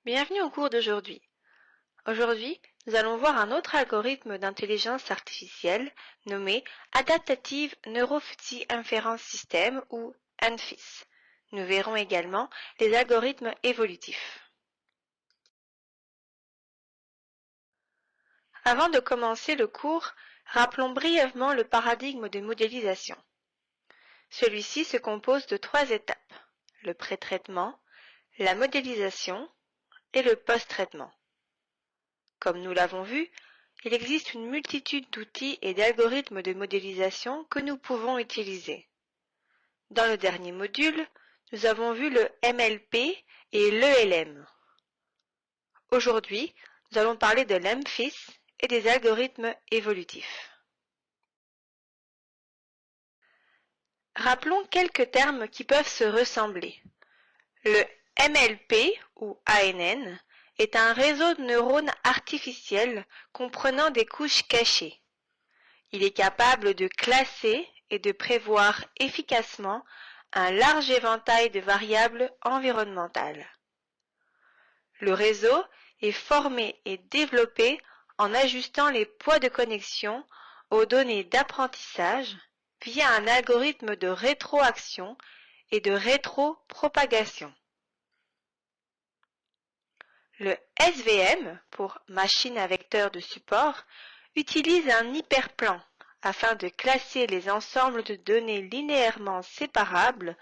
Bienvenue au cours d'aujourd'hui. Aujourd'hui, nous allons voir un autre algorithme d'intelligence artificielle nommé Adaptative Neurophy Inference System ou ANFIS. Nous verrons également les algorithmes évolutifs. Avant de commencer le cours, rappelons brièvement le paradigme de modélisation. Celui-ci se compose de 3 étapes, le pré-traitement, la modélisation et le post-traitement. Comme nous l'avons vu, il existe une multitude d'outils et d'algorithmes de modélisation que nous pouvons utiliser. Dans le dernier module, nous avons vu le MLP et l'ELM. Aujourd'hui, nous allons parler de l'ANFIS et des algorithmes évolutifs. Rappelons quelques termes qui peuvent se ressembler. Le MLP ou ANN est un réseau de neurones artificiels comprenant des couches cachées. Il est capable de classer et de prévoir efficacement un large éventail de variables environnementales. Le réseau est formé et développé en ajustant les poids de connexion aux données d'apprentissage via un algorithme de rétroaction et de rétropropagation. Le SVM, pour machine à vecteur de support, utilise un hyperplan afin de classer les ensembles de données linéairement séparables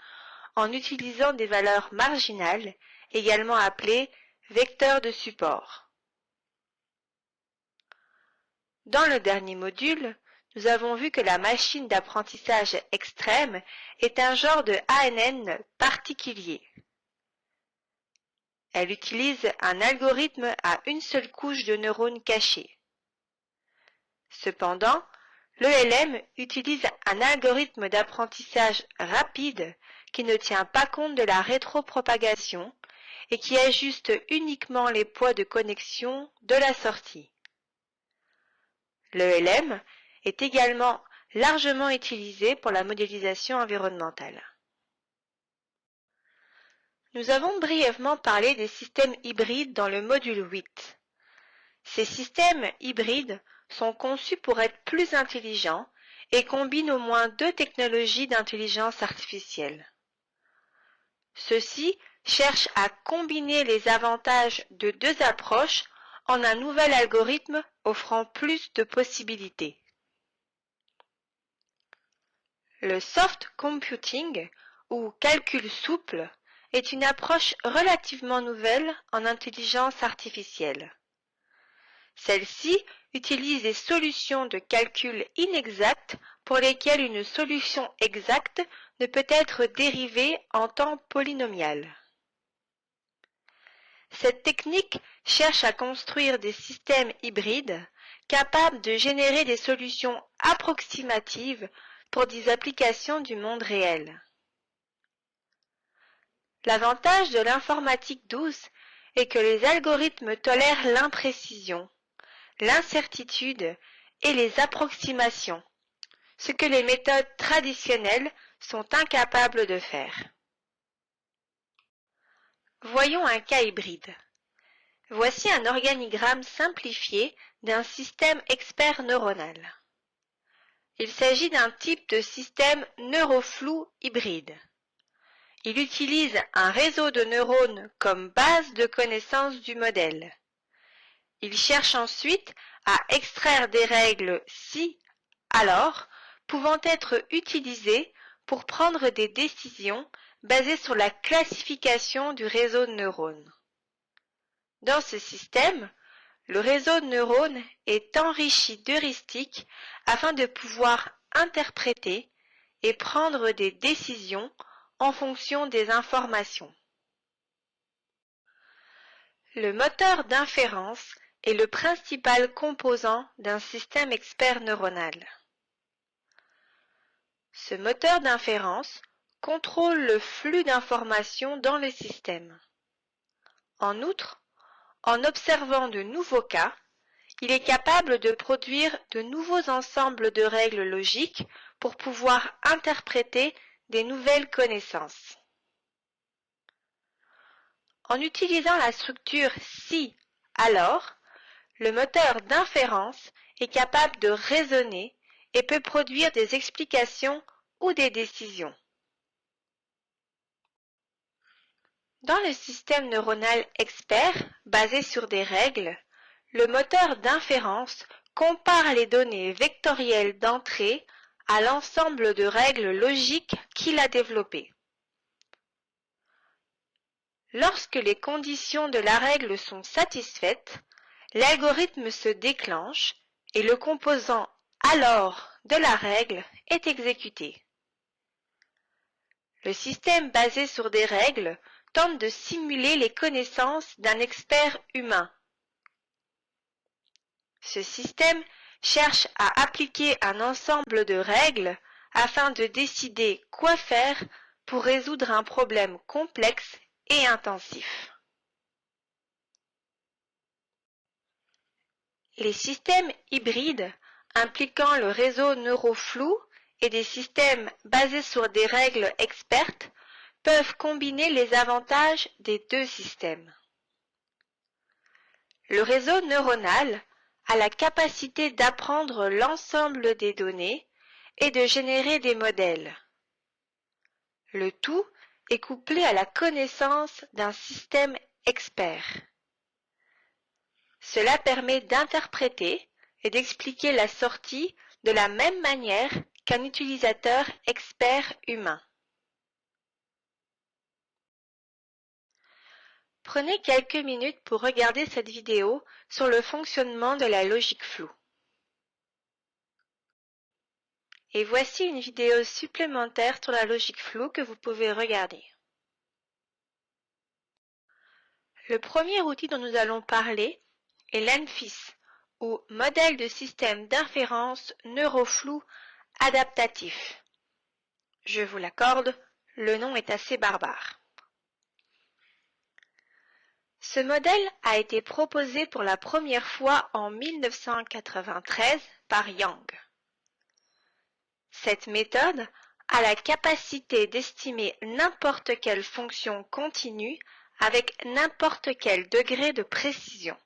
en utilisant des valeurs marginales, également appelées vecteurs de support. Dans le dernier module, nous avons vu que la machine d'apprentissage extrême est un genre de ANN particulier. Elle utilise un algorithme à une seule couche de neurones cachés. Cependant, l'ELM utilise un algorithme d'apprentissage rapide qui ne tient pas compte de la rétropropagation et qui ajuste uniquement les poids de connexion de la sortie. L'ELM est également largement utilisé pour la modélisation environnementale. Nous avons brièvement parlé des systèmes hybrides dans le module 8. Ces systèmes hybrides sont conçus pour être plus intelligents et combinent au moins 2 technologies d'intelligence artificielle. Ceux-ci cherchent à combiner les avantages de 2 approches en un nouvel algorithme offrant plus de possibilités. Le soft computing, ou calcul souple, est une approche relativement nouvelle en intelligence artificielle. Celle-ci utilise des solutions de calcul inexactes pour lesquelles une solution exacte ne peut être dérivée en temps polynomial. Cette technique cherche à construire des systèmes hybrides capables de générer des solutions approximatives pour des applications du monde réel. L'avantage de l'informatique douce est que les algorithmes tolèrent l'imprécision, l'incertitude et les approximations, ce que les méthodes traditionnelles sont incapables de faire. Voyons un cas hybride. Voici un organigramme simplifié d'un système expert neuronal. Il s'agit d'un type de système neuroflou hybride. Il utilise un réseau de neurones comme base de connaissance du modèle. Il cherche ensuite à extraire des règles si, alors, pouvant être utilisées pour prendre des décisions basées sur la classification du réseau de neurones. Dans ce système, le réseau de neurones est enrichi d'heuristiques afin de pouvoir interpréter et prendre des décisions en fonction des informations. Le moteur d'inférence est le principal composant d'un système expert neuronal. Ce moteur d'inférence contrôle le flux d'informations dans le système. En outre, en observant de nouveaux cas, il est capable de produire de nouveaux ensembles de règles logiques pour pouvoir interpréter des nouvelles connaissances. En utilisant la structure si, alors, le moteur d'inférence est capable de raisonner et peut produire des explications ou des décisions. Dans le système neuronal expert basé sur des règles, le moteur d'inférence compare les données vectorielles d'entrée à l'ensemble de règles logiques qu'il a développées. Lorsque les conditions de la règle sont satisfaites, l'algorithme se déclenche et le composant alors de la règle est exécuté. Le système basé sur des règles tente de simuler les connaissances d'un expert humain. Ce système cherche à appliquer un ensemble de règles afin de décider quoi faire pour résoudre un problème complexe et intensif. Les systèmes hybrides impliquant le réseau neuroflou et des systèmes basés sur des règles expertes peuvent combiner les avantages des deux systèmes. Le réseau neuronal a la capacité d'apprendre l'ensemble des données et de générer des modèles. Le tout est couplé à la connaissance d'un système expert. Cela permet d'interpréter et d'expliquer la sortie de la même manière qu'un utilisateur expert humain. Prenez quelques minutes pour regarder cette vidéo sur le fonctionnement de la logique floue. Et voici une vidéo supplémentaire sur la logique floue que vous pouvez regarder. Le premier outil dont nous allons parler est l'ENFIS, ou modèle de système d'inférence neuroflou adaptatif. Je vous l'accorde, le nom est assez barbare. Ce modèle a été proposé pour la première fois en 1993 par Yang. Cette méthode a la capacité d'estimer n'importe quelle fonction continue avec n'importe quel degré de précision.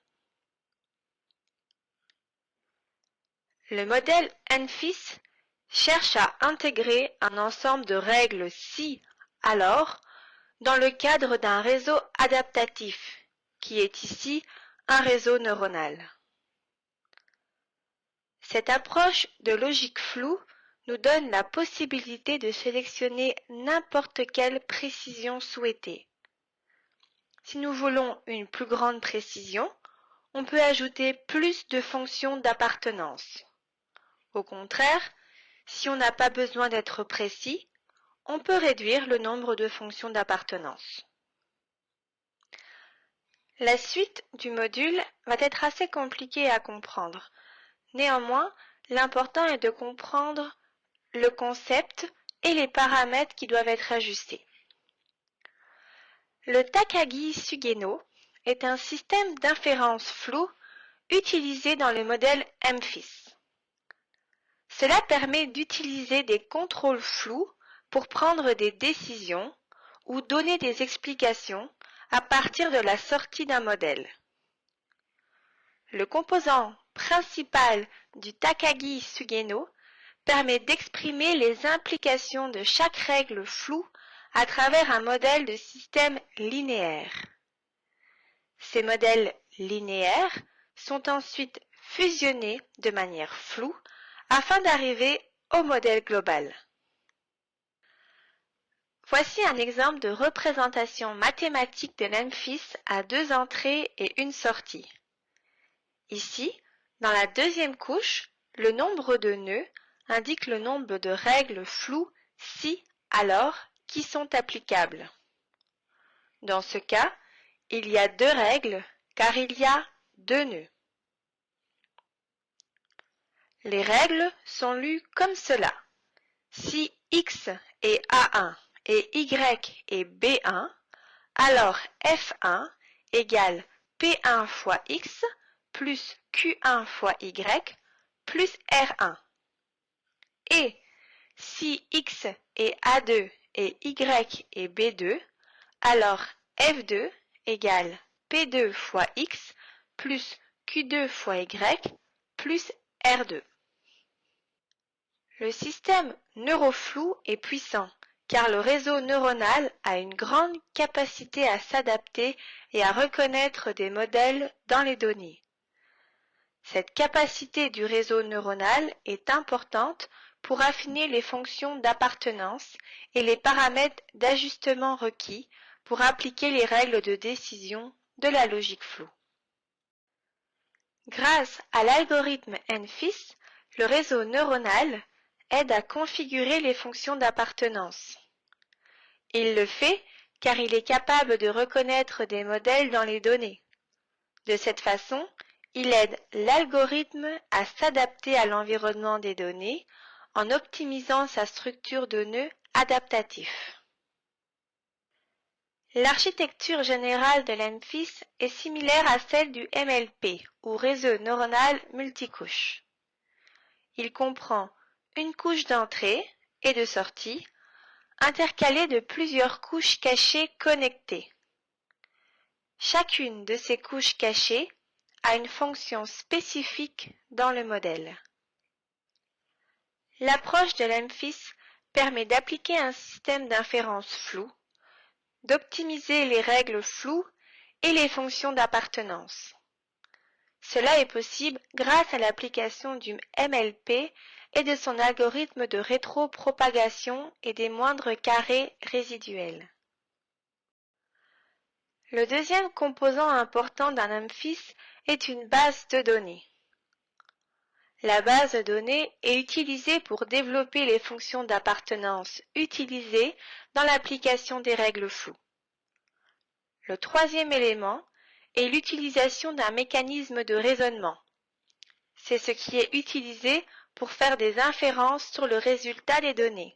Le modèle ENFIS cherche à intégrer un ensemble de règles si, alors, dans le cadre d'un réseau adaptatif, qui est ici un réseau neuronal. Cette approche de logique floue nous donne la possibilité de sélectionner n'importe quelle précision souhaitée. Si nous voulons une plus grande précision, on peut ajouter plus de fonctions d'appartenance. Au contraire, si on n'a pas besoin d'être précis, on peut réduire le nombre de fonctions d'appartenance. La suite du module va être assez compliquée à comprendre. Néanmoins, l'important est de comprendre le concept et les paramètres qui doivent être ajustés. Le Takagi-Sugeno est un système d'inférence floue utilisé dans le modèle ENFIS. Cela permet d'utiliser des contrôles flous pour prendre des décisions ou donner des explications à partir de la sortie d'un modèle. Le composant principal du Takagi-Sugeno permet d'exprimer les implications de chaque règle floue à travers un modèle de système linéaire. Ces modèles linéaires sont ensuite fusionnés de manière floue afin d'arriver au modèle global. Voici un exemple de représentation mathématique de l'ENFIS à deux entrées et une sortie. Ici, dans la deuxième couche, le nombre de nœuds indique le nombre de règles floues si, alors, qui sont applicables. Dans ce cas, il y a deux règles car il y a deux nœuds. Les règles sont lues comme cela. Si x est A1 et y est B1, alors F1 égale P1 fois x plus Q1 fois y plus R1. Et si x est A2 et y est B2, alors F2 égale P2 fois X plus Q2 fois Y plus R2. Le système neuroflou est puissant car le réseau neuronal a une grande capacité à s'adapter et à reconnaître des modèles dans les données. Cette capacité du réseau neuronal est importante pour affiner les fonctions d'appartenance et les paramètres d'ajustement requis pour appliquer les règles de décision de la logique floue. Grâce à l'algorithme NFIS, le réseau neuronal aide à configurer les fonctions d'appartenance. Il le fait car il est capable de reconnaître des modèles dans les données. De cette façon, il aide l'algorithme à s'adapter à l'environnement des données en optimisant sa structure de nœuds adaptatif. L'architecture générale de l'NFIS est similaire à celle du MLP, ou réseau neuronal multicouche. Il comprend une couche d'entrée et de sortie, intercalée de plusieurs couches cachées connectées. Chacune de ces couches cachées a une fonction spécifique dans le modèle. L'approche de l'NFIS permet d'appliquer un système d'inférence flou, d'optimiser les règles floues et les fonctions d'appartenance. Cela est possible grâce à l'application du MLP et de son algorithme de rétropropagation et des moindres carrés résiduels. Le deuxième composant important d'un NFIS est une base de données. La base de données est utilisée pour développer les fonctions d'appartenance utilisées dans l'application des règles floues. Le troisième élément est l'utilisation d'un mécanisme de raisonnement. C'est ce qui est utilisé pour faire des inférences sur le résultat des données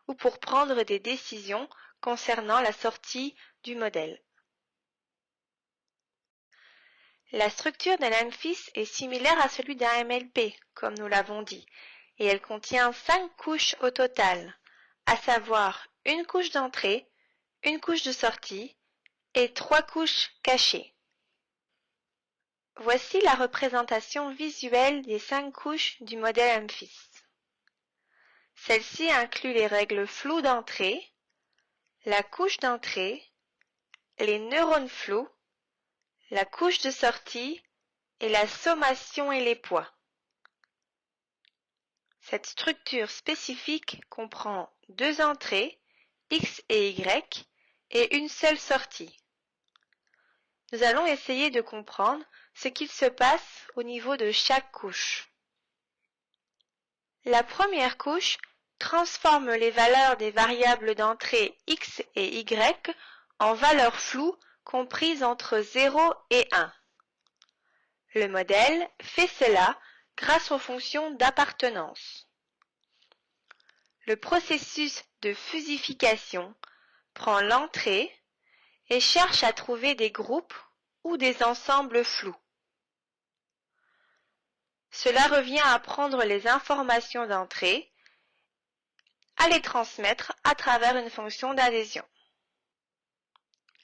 ou pour prendre des décisions concernant la sortie du modèle. La structure d'un NFIS est similaire à celui d'un MLP, comme nous l'avons dit, et elle contient 5 couches au total, à savoir une couche d'entrée, une couche de sortie et 3 couches cachées. Voici la représentation visuelle des 5 couches du modèle NFIS. Celle-ci inclut les règles floues d'entrée, la couche d'entrée, les neurones flous, la couche de sortie et la sommation et les poids. Cette structure spécifique comprend 2 entrées, X et Y, et une seule sortie. Nous allons essayer de comprendre ce qu'il se passe au niveau de chaque couche. La première couche transforme les valeurs des variables d'entrée X et Y en valeurs floues comprises entre 0 et 1. Le modèle fait cela grâce aux fonctions d'appartenance. Le processus de fusification prend l'entrée et cherche à trouver des groupes ou des ensembles flous. Cela revient à prendre les informations d'entrée, à les transmettre à travers une fonction d'adhésion.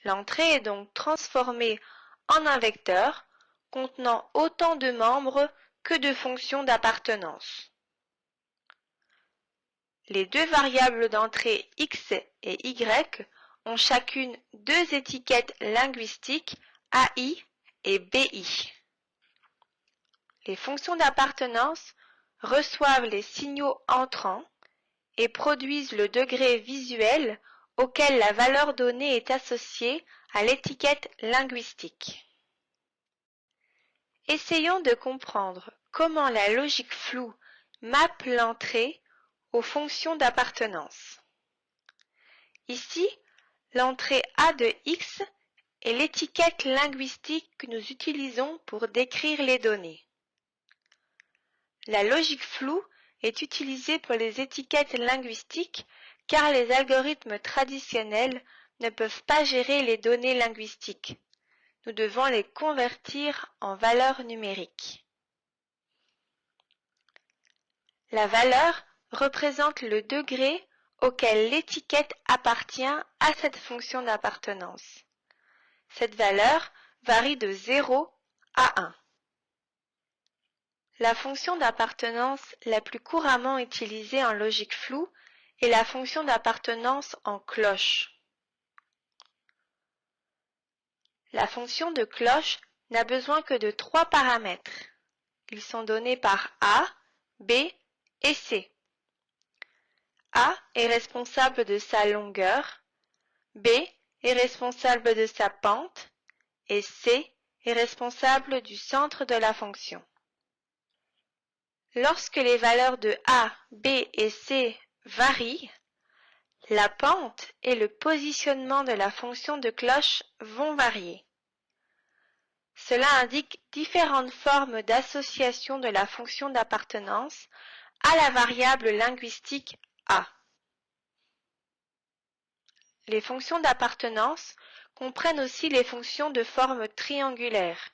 L'entrée est donc transformée en un vecteur contenant autant de membres que de fonctions d'appartenance. Les 2 variables d'entrée X et Y ont chacune 2 étiquettes linguistiques AI et BI. Les fonctions d'appartenance reçoivent les signaux entrants et produisent le degré visuel auquel la valeur donnée est associée à l'étiquette linguistique. Essayons de comprendre comment la logique floue mappe l'entrée aux fonctions d'appartenance. Ici, l'entrée A de X est l'étiquette linguistique que nous utilisons pour décrire les données. La logique floue est utilisée pour les étiquettes linguistiques car les algorithmes traditionnels ne peuvent pas gérer les données linguistiques. Nous devons les convertir en valeurs numériques. La valeur représente le degré auquel l'étiquette appartient à cette fonction d'appartenance. Cette valeur varie de 0 à 1. La fonction d'appartenance la plus couramment utilisée en logique floue est la fonction d'appartenance en cloche. La fonction de cloche n'a besoin que de 3 paramètres. Ils sont donnés par A, B et C. A est responsable de sa longueur, B est responsable de sa pente et C est responsable du centre de la fonction. Lorsque les valeurs de A, B et C varient, la pente et le positionnement de la fonction de cloche vont varier. Cela indique différentes formes d'association de la fonction d'appartenance à la variable linguistique A. Les fonctions d'appartenance comprennent aussi les fonctions de forme triangulaire.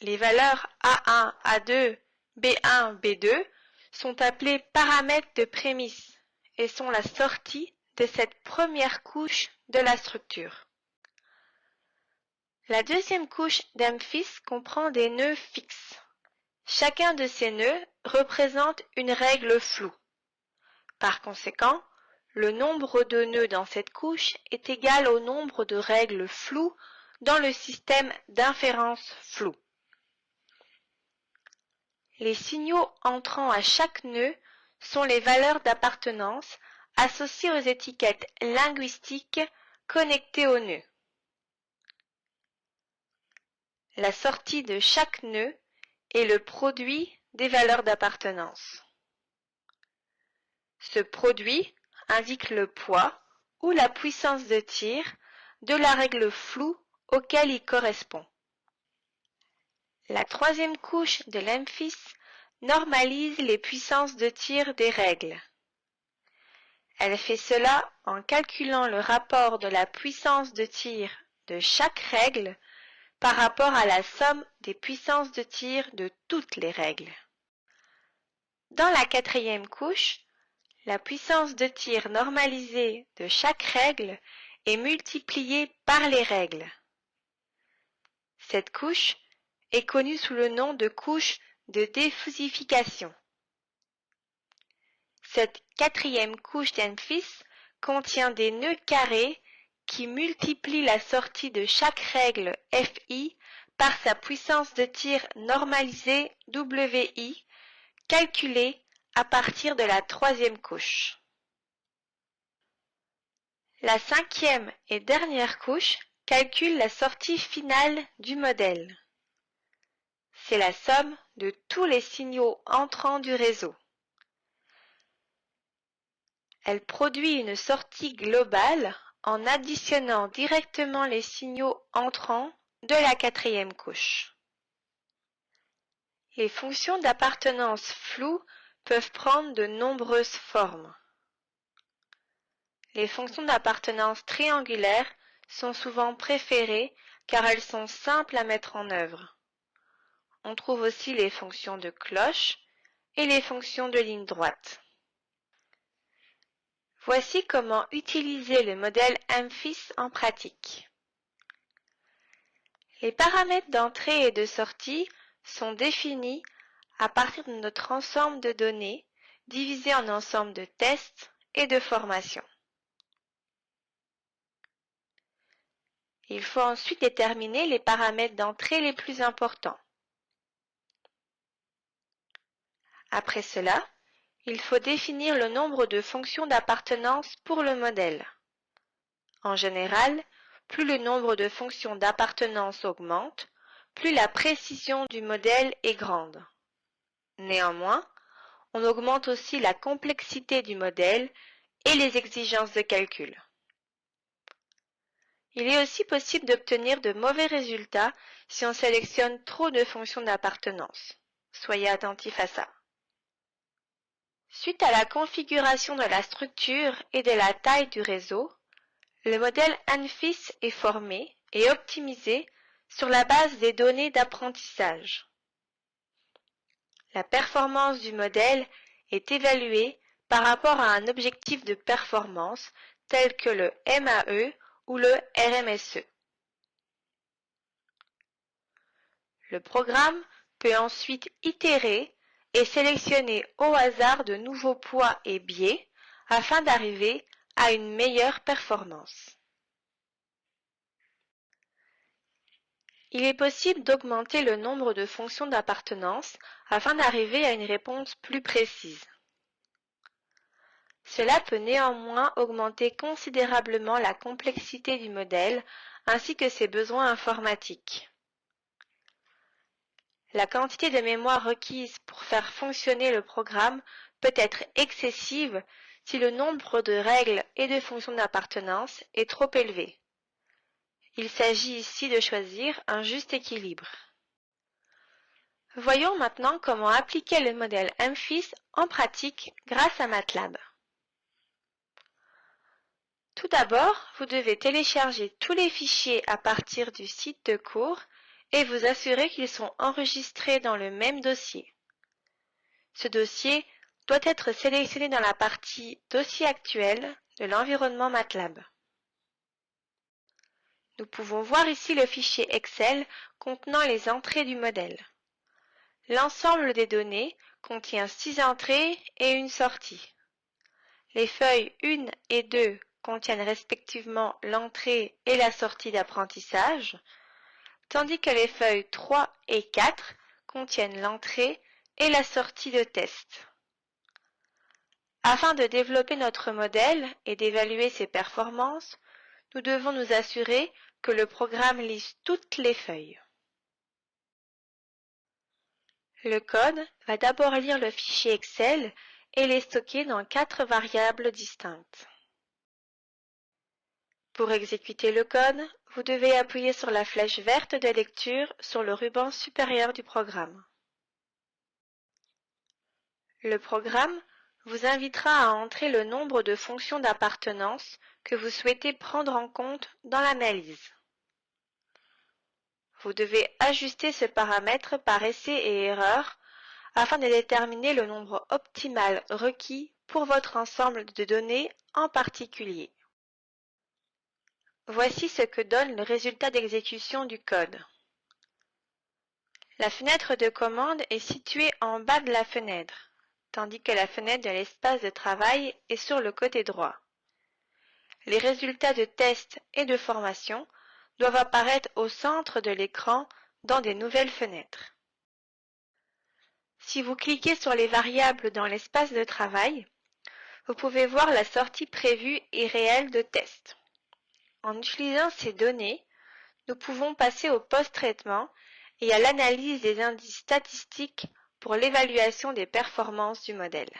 Les valeurs A1, A2, B1, B2 sont appelées paramètres de prémisse et sont la sortie de cette première couche de la structure. La deuxième couche d'Amphis comprend des nœuds fixes. Chacun de ces nœuds représente une règle floue. Par conséquent, le nombre de nœuds dans cette couche est égal au nombre de règles floues dans le système d'inférence floue. Les signaux entrant à chaque nœud sont les valeurs d'appartenance associées aux étiquettes linguistiques connectées au nœud. La sortie de chaque nœud est le produit des valeurs d'appartenance. Ce produit indique le poids ou la puissance de tir de la règle floue auquel il correspond. La troisième couche de l'Amphis normalise les puissances de tir des règles. Elle fait cela en calculant le rapport de la puissance de tir de chaque règle par rapport à la somme des puissances de tir de toutes les règles. Dans la quatrième couche, la puissance de tir normalisée de chaque règle est multipliée par les règles. Cette couche est connue sous le nom de couche de défusification. Cette quatrième couche d'Amphis contient des nœuds carrés qui multiplient la sortie de chaque règle Fi par sa puissance de tir normalisée Wi, calculée à partir de la troisième couche. La cinquième et dernière couche calcule la sortie finale du modèle. C'est la somme de tous les signaux entrants du réseau. Elle produit une sortie globale en additionnant directement les signaux entrants de la quatrième couche. Les fonctions d'appartenance floues peuvent prendre de nombreuses formes. Les fonctions d'appartenance triangulaires sont souvent préférées car elles sont simples à mettre en œuvre. On trouve aussi les fonctions de cloche et les fonctions de ligne droite. Voici comment utiliser le modèle Amphis en pratique. Les paramètres d'entrée et de sortie sont définis à partir de notre ensemble de données divisé en ensemble de tests et de formations. Il faut ensuite déterminer les paramètres d'entrée les plus importants. Après cela, il faut définir le nombre de fonctions d'appartenance pour le modèle. En général, plus le nombre de fonctions d'appartenance augmente, plus la précision du modèle est grande. Néanmoins, on augmente aussi la complexité du modèle et les exigences de calcul. Il est aussi possible d'obtenir de mauvais résultats si on sélectionne trop de fonctions d'appartenance. Soyez attentifs à ça. Suite à la configuration de la structure et de la taille du réseau, le modèle Amphis est formé et optimisé sur la base des données d'apprentissage. La performance du modèle est évaluée par rapport à un objectif de performance tel que le MAE ou le RMSE. Le programme peut ensuite itérer et sélectionner au hasard de nouveaux poids et biais afin d'arriver à une meilleure performance. Il est possible d'augmenter le nombre de fonctions d'appartenance afin d'arriver à une réponse plus précise. Cela peut néanmoins augmenter considérablement la complexité du modèle ainsi que ses besoins informatiques. La quantité de mémoire requise pour faire fonctionner le programme peut être excessive si le nombre de règles et de fonctions d'appartenance est trop élevé. Il s'agit ici de choisir un juste équilibre. Voyons maintenant comment appliquer le modèle MFIS en pratique grâce à MATLAB. Tout d'abord, vous devez télécharger tous les fichiers à partir du site de cours et vous assurer qu'ils sont enregistrés dans le même dossier. Ce dossier doit être sélectionné dans la partie Dossier actuel de l'environnement MATLAB. Nous pouvons voir ici le fichier Excel contenant les entrées du modèle. L'ensemble des données contient 6 entrées et une sortie. Les feuilles 1 et 2 contiennent respectivement l'entrée et la sortie d'apprentissage, tandis que les feuilles 3 et 4 contiennent l'entrée et la sortie de test. Afin de développer notre modèle et d'évaluer ses performances, nous devons nous assurer que le programme lise toutes les feuilles. Le code va d'abord lire le fichier Excel et les stocker dans 4 variables distinctes. Pour exécuter le code, vous devez appuyer sur la flèche verte de lecture sur le ruban supérieur du programme. Le programme vous invitera à entrer le nombre de fonctions d'appartenance que vous souhaitez prendre en compte dans l'analyse. Vous devez ajuster ce paramètre par essai et erreur afin de déterminer le nombre optimal requis pour votre ensemble de données en particulier. Voici ce que donne le résultat d'exécution du code. La fenêtre de commande est située en bas de la fenêtre, tandis que la fenêtre de l'espace de travail est sur le côté droit. Les résultats de test et de formation doivent apparaître au centre de l'écran dans des nouvelles fenêtres. Si vous cliquez sur les variables dans l'espace de travail, vous pouvez voir la sortie prévue et réelle de test. En utilisant ces données, nous pouvons passer au post-traitement et à l'analyse des indices statistiques pour l'évaluation des performances du modèle.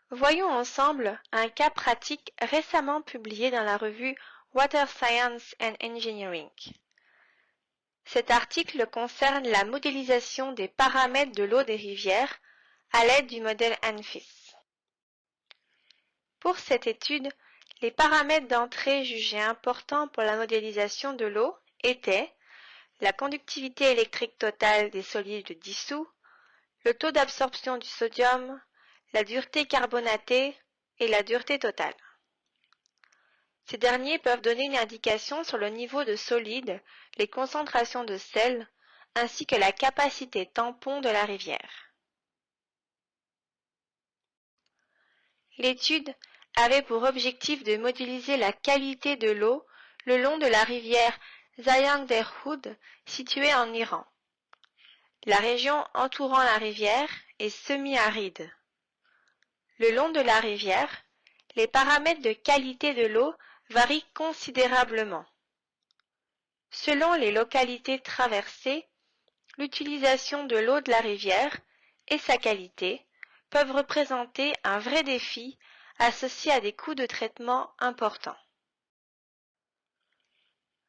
Voyons ensemble un cas pratique récemment publié dans la revue Water Science and Engineering. Cet article concerne la modélisation des paramètres de l'eau des rivières à l'aide du modèle ANFIS. Pour cette étude, les paramètres d'entrée jugés importants pour la modélisation de l'eau étaient la conductivité électrique totale des solides dissous, le taux d'absorption du sodium, la dureté carbonatée et la dureté totale. Ces derniers peuvent donner une indication sur le niveau de solide, les concentrations de sel, ainsi que la capacité tampon de la rivière. L'étude avait pour objectif de modéliser la qualité de l'eau le long de la rivière Zayang-Derhoud située en Iran. La région entourant la rivière est semi-aride. Le long de la rivière, les paramètres de qualité de l'eau varient considérablement. Selon les localités traversées, l'utilisation de l'eau de la rivière et sa qualité peuvent représenter un vrai défi associé à des coûts de traitement importants.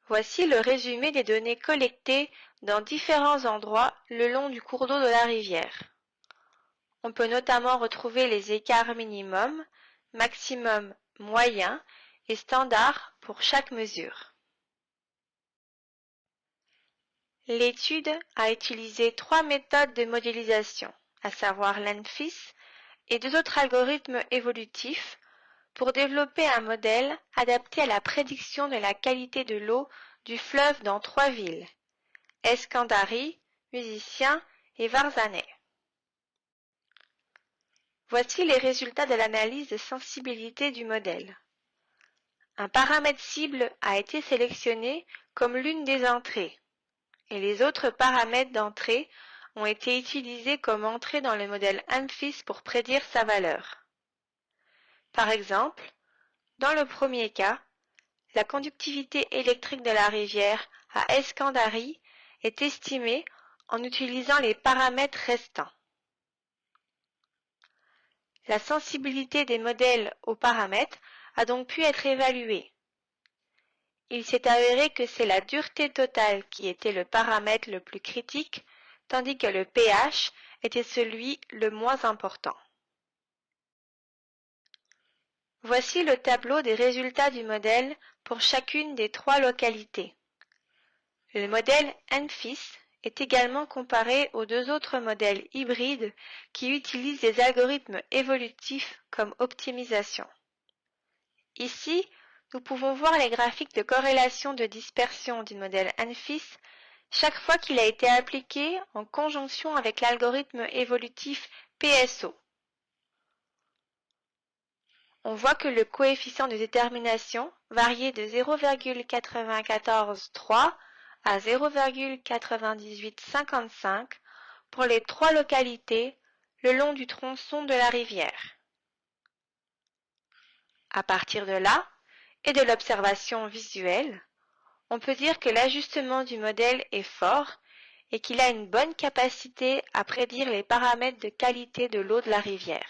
Voici le résumé des données collectées dans différents endroits le long du cours d'eau de la rivière. On peut notamment retrouver les écarts minimum, maximum, moyen et standard pour chaque mesure. L'étude a utilisé 3 méthodes de modélisation, à savoir l'ANFIS et 2 autres algorithmes évolutifs pour développer un modèle adapté à la prédiction de la qualité de l'eau du fleuve dans 3 villes, Eskandari, Musicien et Varzanay. Voici les résultats de l'analyse de sensibilité du modèle. Un paramètre cible a été sélectionné comme l'une des entrées, et les autres paramètres d'entrée ont été utilisés comme entrée dans le modèle ANFIS pour prédire sa valeur. Par exemple, dans le premier cas, la conductivité électrique de la rivière à Eskandari est estimée en utilisant les paramètres restants. La sensibilité des modèles aux paramètres a donc pu être évaluée. Il s'est avéré que c'est la dureté totale qui était le paramètre le plus critique, tandis que le pH était celui le moins important. Voici le tableau des résultats du modèle pour chacune des 3 localités. Le modèle ANFIS est également comparé aux 2 autres modèles hybrides qui utilisent des algorithmes évolutifs comme optimisation. Ici, nous pouvons voir les graphiques de corrélation de dispersion du modèle ANFIS chaque fois qu'il a été appliqué en conjonction avec l'algorithme évolutif PSO. On voit que le coefficient de détermination variait de 0,943 à 0,9855 pour les 3 localités le long du tronçon de la rivière. À partir de là, et de l'observation visuelle, on peut dire que l'ajustement du modèle est fort et qu'il a une bonne capacité à prédire les paramètres de qualité de l'eau de la rivière.